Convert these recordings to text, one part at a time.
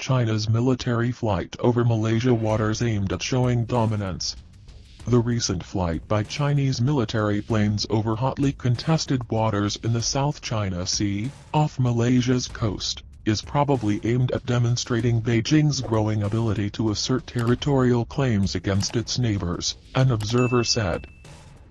China's military flight over Malaysia waters aimed at showing dominance. The recent flight by Chinese military planes over hotly contested waters in the South China Sea, off Malaysia's coast, is probably aimed at demonstrating Beijing's growing ability to assert territorial claims against its neighbors, an observer said.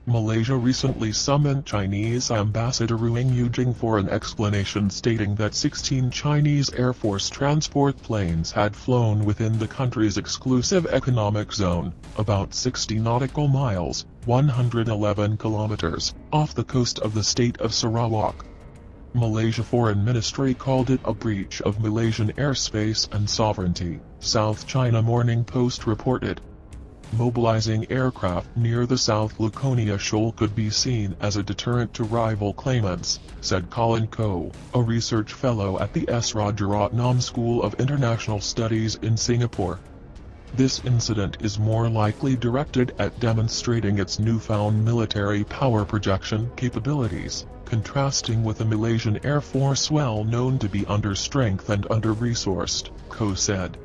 Malaysia recently summoned Chinese Ambassador Ruing Yujing for an explanation, stating that 16 Chinese Air Force transport planes had flown within the country's exclusive economic zone, about 60 nautical miles, 111 kilometers, off the coast of the state of Sarawak. Malaysia Foreign Ministry called it a breach of Malaysian airspace and sovereignty, South China Morning Post reported. Mobilizing aircraft near the South Laconia Shoal could be seen as a deterrent to rival claimants, said Colin Koh, a research fellow at the S. Rajaratnam School of International Studies in Singapore. This incident is more likely directed at demonstrating its newfound military power projection capabilities, contrasting with the Malaysian Air Force well known to be understrength and under-resourced, Koh said.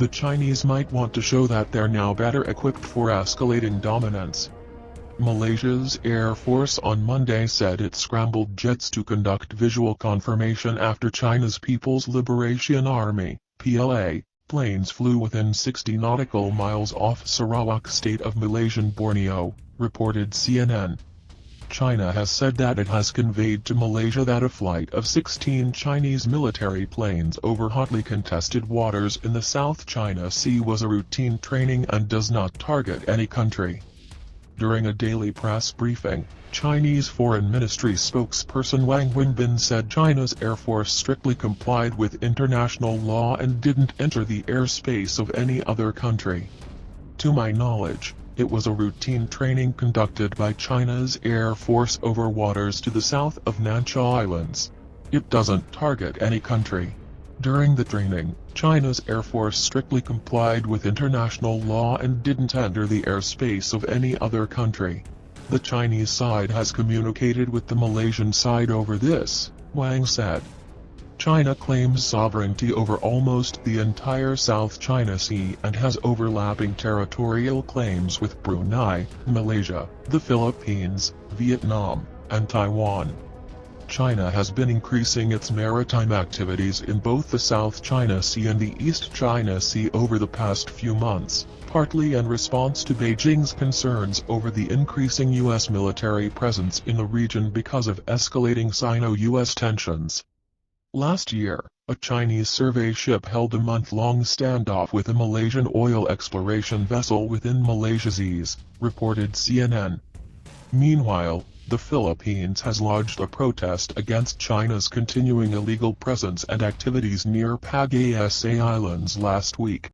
The Chinese might want to show that they're now better equipped for escalating dominance. Malaysia's Air Force on Monday said it scrambled jets to conduct visual confirmation after China's People's Liberation Army, PLA, planes flew within 60 nautical miles off Sarawak state of Malaysian Borneo, reported CNN. China has said that it has conveyed to Malaysia that a flight of 16 Chinese military planes over hotly contested waters in the South China Sea was a routine training and does not target any country. During a daily press briefing, Chinese Foreign Ministry spokesperson Wang Wenbin said China's Air Force strictly complied with international law and didn't enter the airspace of any other country. To my knowledge, it was a routine training conducted by China's Air Force over waters to the south of Nansha Islands. It doesn't target any country. During the training, China's Air Force strictly complied with international law and didn't enter the airspace of any other country. The Chinese side has communicated with the Malaysian side over this, Wang said. China claims sovereignty over almost the entire South China Sea and has overlapping territorial claims with Brunei, Malaysia, the Philippines, Vietnam, and Taiwan. China has been increasing its maritime activities in both the South China Sea and the East China Sea over the past few months, partly in response to Beijing's concerns over the increasing U.S. military presence in the region because of escalating Sino-U.S. tensions. Last year, a Chinese survey ship held a month-long standoff with a Malaysian oil exploration vessel within Malaysia's seas, reported CNN. Meanwhile, the Philippines has lodged a protest against China's continuing illegal presence and activities near Pag-asa Islands last week.